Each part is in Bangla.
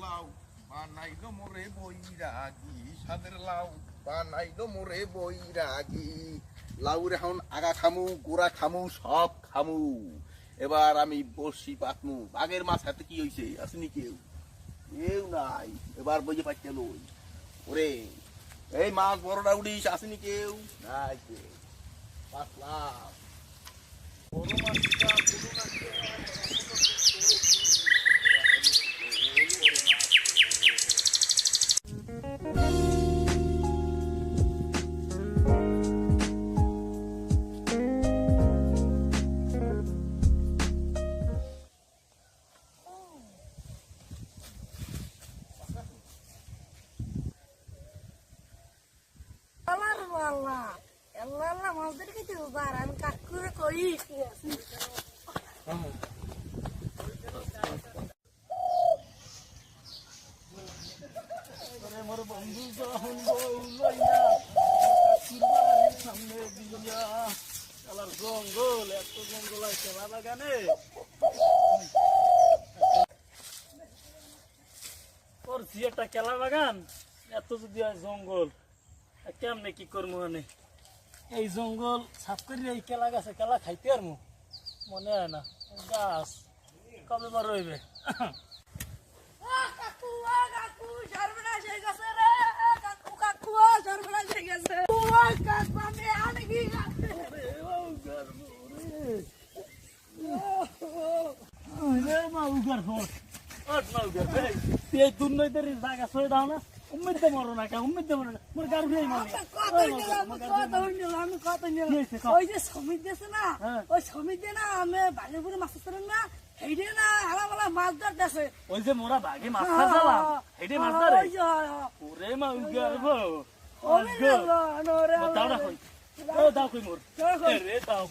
লাউ বানাইলো মোরে বৈরাগী, সাদের লাউ বানাইলো মোরে বৈরাগী। লাউর এখন আগা খামু, গোড়া খামু, সব খামু। এবার আমি বসি পাতমু। বাঘের মাছ হাতে কি হইছে? আসেনি কেউ? কেউ নাই। এবার বইয়ে পাইতে লই। ওরে এই মাছ বড়টা উড়িস, আসেনি কেউ? নাই কেউ। পাতলাম বড় মাছটা পুরো নাকি আমি কাজ করে করি আমার বন্ধু যখন সামনে দিয়া খেলার জঙ্গল, এত জঙ্গল হয় খেলা বাগানে। করছি একটা খেলা বাগান, এত যদি হয় জঙ্গল, কেমনে কি করবো? মানে এই জঙ্গল সাফ করি এই কেলা গাছে কেলা খাইতে আর মনে হয় না। গাছ কবে বার রইবে? জায়গা ছড়ে দাও না, উম্মেদ মরো না, উম্মেদ মরো না, মোর গাড়ি আমি কত ওই যে শ্রমিক দিয়েছে না, ওই শ্রমিক দিয়ে না আমি বাঘের পুরে মাছ ধরেন না, সেইটে না হালা মাছ ধর দেশে। ওই যে মোরা বাঘে মাছ খাওয়া হেঁটে মাছ ধরে। ওরে মা উগারব দাও না কই, ও দাও কই মোর রে, দাও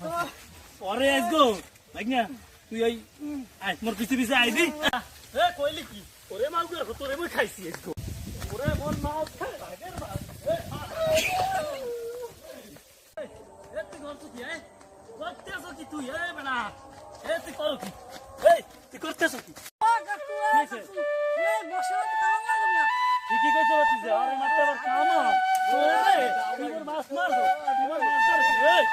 পরে আসবো ভাইনা। তুই ওই আয় মোর পিছে পিছে আইবি। এ কইলি কি? ওরে মা উগারব তোরে মই খাইছি আজকে। ওরে মোর মাছ খায় বাঘের মাছ। তুই করছো কি? করতেছ কি তুই? এ বেড়া তুই করো কি? তুই করতেছ কি? ঠিকই কইছো তুই যে আরে মারতে আবার কাম হয়। তুই মোর মাছ মারছো, তুই মোর মাছ ধরছিস।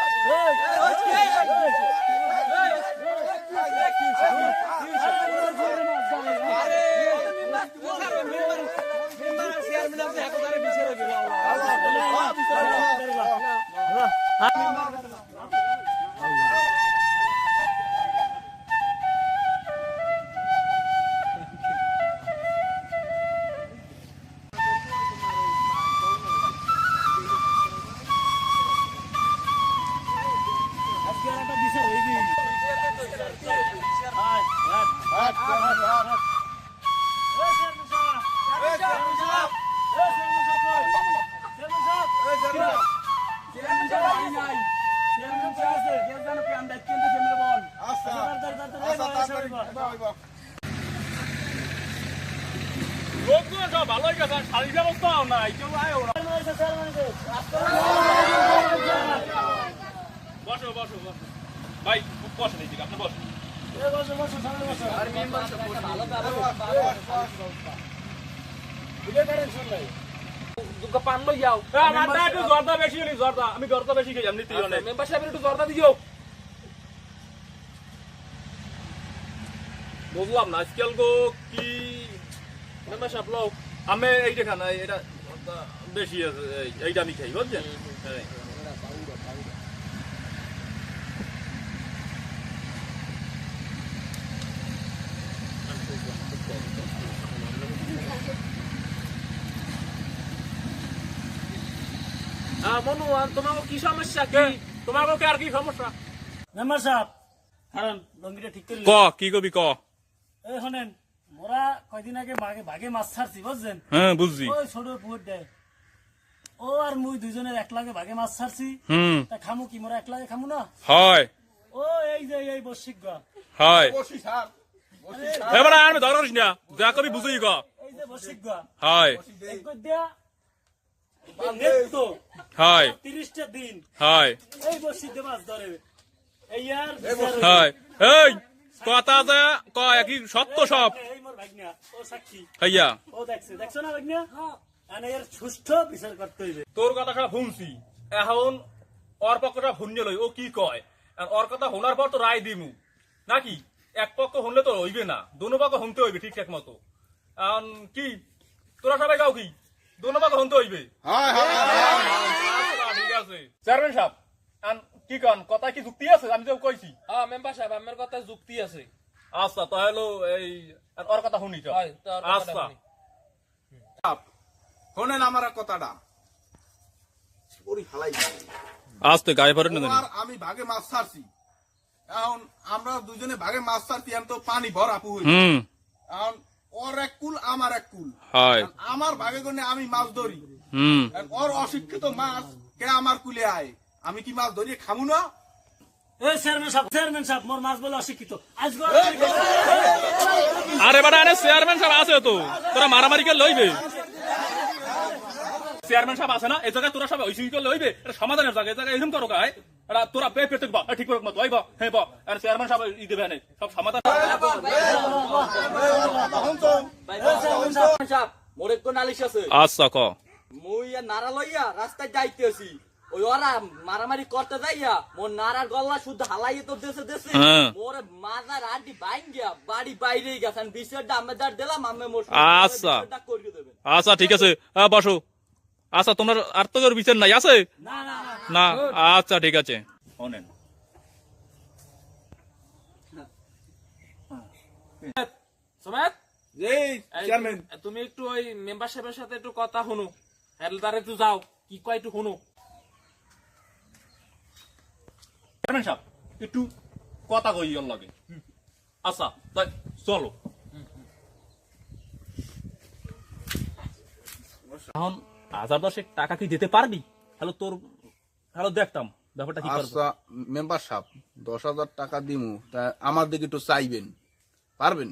ভালো গেছে, শাড়ি ব্যবস্থাও নাই, কেউ আয়ও না। বসো বসো বসো ভাই, বসেন এইদিকে, আপনি বসেন। আমি জর্দা বেশি খাই, এমনি একটু জর্দা দিও। বুঝলাম না আজকাল গো কি মেম্বার সাহেব লোক, আমি এইটা খানা, এটা বেশি আছে, এইটা আমি খাই বুঝছেন। মনু তোমার কি সমস্যা? কি তোমার আর কি সমস্যা? মেম্বার সাহেব কারণ লঙ্গিটা ঠিক করে কি কবি ক। এই শোনেন, মোরা কয়দিন আগে বাঘে মাছ ছাড়ছি বুঝছেন। হ্যাঁ বুঝছি। ওই ছোট পুকুর দেয়, ও আর মুই দুজনের এক লাগে বাঘে মাছ ছাড়ছি। তা খামু কি মোরা এক লাগে খামু না? হয়। ও এই যে এই বর্ষিক গা হয় বসি স্যার, বসি স্যার এবারে আমি ধরছ না, যা কবি বুঝই গা। এই যে বর্ষিক গা হয় এক কই দিয়া নেতো হয় 30টা দিন হয় এই বর্ষিক দে মাছ ধরে। এই আর হয় এই কথা যা কয় কি সত্য সব। এই মোর ভাগনা ও সাক্ষী হইয়া ও দেখছো না ভাগ্নে মানে এর সুষ্ঠু বিচার করতে হইবে তোর কথাটা শুনছি এখন ওর পক্ষটা শুনিয়ে লই ও কি কয় আর ওর কথা শোনার পর তো রায় দিমু নাকি এক পক্ষ শুনলে তো হইবে না দোনো পক্ষ শুনতে হইবে ঠিকঠাক মতো এখন কি তোরা সবাই গাও কি দোনো পক্ষ শুনতে হইবে আচ্ছা, ঠিক আছে চেয়ারম্যান সাহেব এখন কি কন কথা কি যুক্তি আছে আমি তো কইছি হ্যাঁ মেম্বার সাহেব আমার কথা যুক্তি আছে আচ্ছা তাহলে এই ওর কথা শুনি তো হয়, তো ওর কথাটা আচ্ছা শুনি। শোনেন আমার কথাটা ওরি হালাই আস্তে গায়ে পড়ে না আর আমি ভাগে মাছ ছাড়ছি এখন আমরা দুজনে ভাগে মাছ ছাড়ছি এখন তো পানি ভরা পুকুর এখন ওর এক কুল আমার এক কুল হয় এখন আমার ভাগে করে আমি মাছ ধরি এখন ওর অশিক্ষিত মাছ কে আমার কুলে আয় আমি কি মাছ ধরিয়ে খামু না এই চেয়ারম্যান সাহেব মোর মাছ বলে অশিক্ষিত আজকে আরে বেটা আরে চেয়ারম্যান সাহেব আছে তো তোরা মারামারি করে লইবে চেয়ারম্যান সাহেব আছে না এই জায়গায় তোরা সব ওইসি করে লইবে এটা সমাধানের জায়গা এই জায়গায় এরকম করো গায় এটা তোরা পেতে বা ঠিক করে মত ওই বা হ্যাঁ বা আর চেয়ারম্যান সাহেব ই দেবে না সব সমাধান মোর একটু নালিশ আছে আচ্ছা ক মুই নারা লইয়া রাস্তায় যাইতেছি ওই ওরা মারামারি করতে যাইয়া মোর নারার গল্লা শুদ্ধ হালাইয়ে তো দেশে হ্যাঁ। মোর মাজার আন্টি বাইন গিয়া বাড়ি বাইরে গেছেন বিষয়টা আমি দিলাম আমি মোর আচ্ছা। বিচারটা করিয়ে দেবেন আচ্ছা ঠিক আছে বসো আচ্ছা তোমার আর তো তোর বিচার নাই আছে না আচ্ছা ঠিক আছে শোনেন সমেত জি চেয়ারম্যান তুমি একটু ওই মেম্বার সাহেবের সাথে একটু কথা শুনো হেলদার একটু যাও কি কয় একটু শুনো চেয়ারম্যান সাহেব একটু কথা কই ওর লাগে আচ্ছা তাই চলো এখন 1010 টাকা কি দিতে পারবি হ্যালো তোর হ্যালো দেখতাম ব্যাপারটা কি করব আচ্ছা মেম্বার সাহেব 10,000 টাকা দিমু তা আমার দিকে একটু চাইবেন পারবেন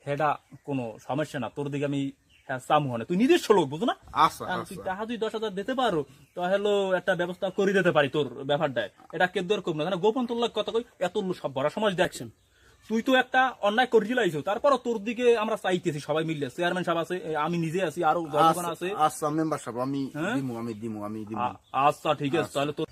সেটা কোনো সমস্যা না তোর দিকে আমি হ্যাঁ চামু হনে তুই নিজস্ব লোক বুঝো না আচ্ছা কারণ তুই আচ্ছা টাকা তুই 10,000 দিতে পারো তাহলে একটা ব্যবস্থা করে দিতে পারি তোর ব্যাপারটা এটা কে দর কম না গোপন তোর কথা কই এত সব বড় সমাজ দেখছেন তুই তো একটা অন্যায় করিয়ে লাইছো তারপরও তোর দিকে আমরা চাইতেছি সবাই মিলে চেয়ারম্যান সাহেব আছে আমি নিজে আছি আরো জনগণ আছে আচ্ছা মেম্বার সাহেব আমি হ্যাঁ? দিমু আচ্ছা ঠিক আছে তাহলে তোর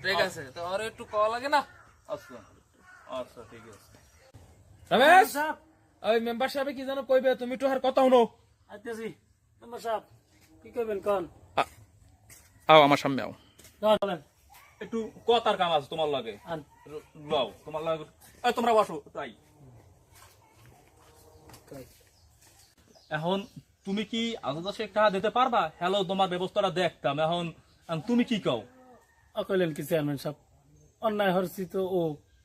ঠিক আছে তো আর একটু কল লাগে না আচ্ছা আচ্ছা ঠিক আছে রমেশ সাহেব ওই মেম্বার সাহেব কি জানো কইবে তুমি একটু আর কথা শুনো আইতেছি মেম্বার সাহেব কি করবেন কোন আও আমার সামনে আও বলেন একটু কথার কাম আছে তোমার লাগে আন লাও তোমার লাগে এই তোমরা বসো তাই এখন তুমি কি 10,000 টাকা দিতে পারবা হ্যালো তোমার ব্যবস্থাটা দেখতাম এখন তুমি কি কও কইলেন কি চেয়ারম্যান সাহেব অন্যায় হরছি তো ও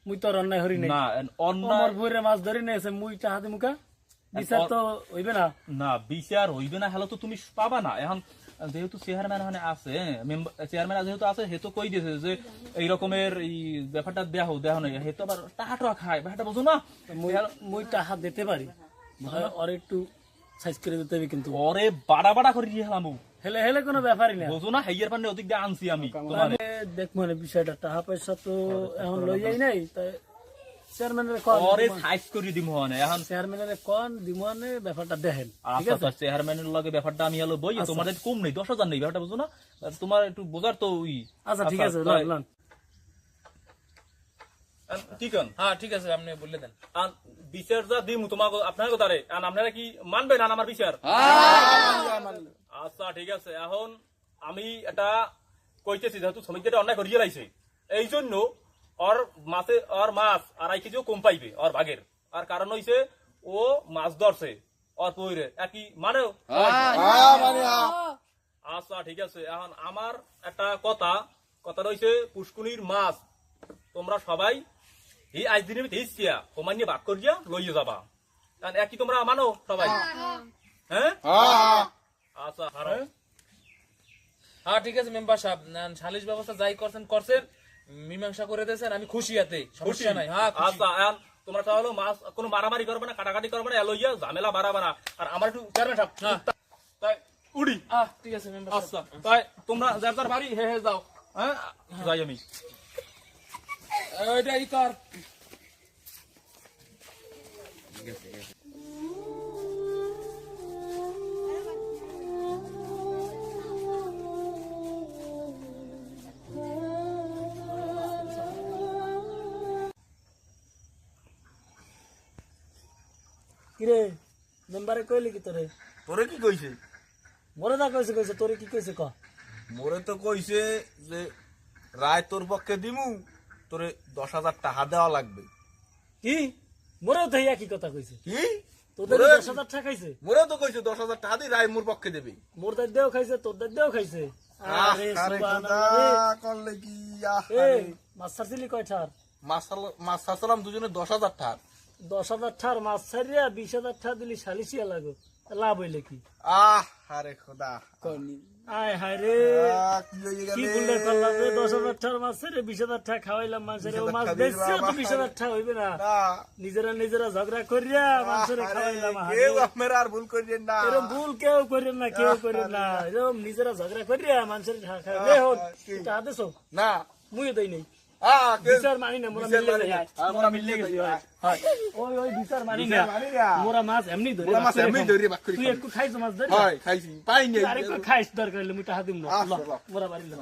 মুই তো আর অন্যায় হরি নাই না অন্যায় আমার বইরে মাছ ধরি নেছে মুই চাহাতে মুখা বিচার তো হইবে না না বিচার হইবে না হ্যালো তো তুমি পাবা না এখন যেহেতু চেয়ারম্যান মানে আছে চেয়ারম্যান যেহেতু আছে হে তো কই দিয়েছে যে এই রকমের এই ব্যাপারটা দেহ নাই হে তো আবার টাকা খায় ব্যাপারটা বুঝো না মুই টাকা দিতে পারি আর একটু সাইজ করে দিতে হবে কিন্তু ওরে বাড়া করে দিয়ে হেলাম হেলে হেলে কোনো ব্যাপারই না বুঝো না হেয়ার পান্ডে ওদিক দিয়ে আনছি আমি তোমার দেখবো না বিষয়টা টাকা পয়সা তো এখন লই যাই নাই তাই চেয়ারম্যানের কন ওরে সাইজ করে দিমু মানে এখন চেয়ারম্যানের কন দিমনে ব্যাপারটা দেখেন ঠিক আচ্ছা আছে চেয়ারম্যানের লগে ব্যাপারটা আমি হলো বই তোমার কম নেই 10,000 নেই ব্যাপারটা বুঝো না তোমার একটু বোঝার তো ওই আচ্ছা ঠিক আছে তাই। লন লন কি কন হ্যাঁ ঠিক আছে আপনি বলে দেন আর বিচার যা দিমু তোমাকে আপনার কথারে আর আপনারা কি মানবেন না আমার বিচার আচ্ছা ঠিক আছে এখন আমি এটা কইতেছি যেহেতু শ্রমিকদের অন্যায় করিয়ে লাইছে এই জন্য ওর মাছ 2.5 কেজিও কম পাইবে ওর ভাগের আর কারণ হইছে ও মাছ ধরছে ওর পইরে একই মানে আচ্ছা ঠিক আছে এখন আমার একটা কথা রইছে পুষ্কুনির মাছ তোমরা সবাই এই আজ দিনের ভিতরে কমাই নিয়ে ভাগ করিয়া লইয়ে যাবা কারণ একই তোমরা মানো সবাই হ্যাঁ আচ্ছা হ্যাঁ ঠিক আছে মেম্বার সাহেব সালিশ ব্যবস্থা যাই করছেন মীমাংসা করে দিয়েছেন আমি খুশি আতে সমস্যা নাই হ্যাঁ খুশি। আচ্ছা এখন তোমরা তাহলে মাছ কোনো মারামারি করবে না কাটাকাটি করবে না লইয়া ঝামেলা বাড়াবে না আর আমার একটু চেয়ারম্যান সাহেব তাই উড়ি ঠিক আছে মেম্বার আচ্ছা তাই তোমরা যার যার বাড়ি হে যাও হ্যাঁ যাই আমি ওইটাই কর। কিরে মেম্বারে কইলি কি তোরে? তোরে কি কইছে? মোরে না কইছে কইছে তোরে কি কইছে ক? মোরে তো কইছে যে রায় তোর পক্ষে দিমু, তোরে 10,000 টাকা দেওয়া লাগবে। কি মোরেও তো একই কথা কইছে। কি তোদের মোরে- 10,000 টাকা খাইছে? মোরে তো কইছে 10,000 টাকা দিয়ে রায় মোর পক্ষে দেবে। মোর দাদিও খাইছে তোর দাদিও খাইছে। আরে আরে খোদা, সুবহানাল্লাহ করলে কি রে। এই মাছ ছাড়ছিলি কয়টার? মাছ ছাড়ছিলাম দুজনে 10,000 টাকা। 10,000 টাকার মাছ ছাড়িয়া 20,000 টাকা দিলি সালিশিয়া লাগো, লাভ হইলে কি? আরে খোদা, আয় হায় রে কি হয়ে কি গেলে? বললে করলাম রে? 10,000 টাকার মাছ ছেড়ে 20,000 টাকা খাওয়াইলাম মানুষের। ও 20,000 মাছ টাকা বেচছে দিলাম, তো 20,000 টাকা হইবে না। না, নিজেরা ঝগড়া করিয়া মানুষের আরে, খাওয়াইলাম। কেউ আপনারা আর ভুল করিয়েন না। এরকম ভুল কেউ করেন না, কেউ করেন না। এরকম নিজেরা ঝগড়া করিয়া মানুষের খাওয়াই হন। টাকা দেছো? না, মুইও দেই নাই। কেউ- বিচার মানি না, মোরা বিচার মিললে মানি না। যাই। মোরা মিললে গেছি, হয়। হয়। ওই বিচার মানি না। বিচার মানি না। মোরা মাছ এমনি ধরে মোরা মাছ ভাগ করে এমনি খাম। ধরে ভাগ করে তুই খাম। একটু খাইছো মাছ ধরে? হয়, খাইছি, পাই নাই। আরেকটু খাইস দরকার হলে মুই টাকা দিম না। আচ্ছা, ল, মোরা বাড়ি ল।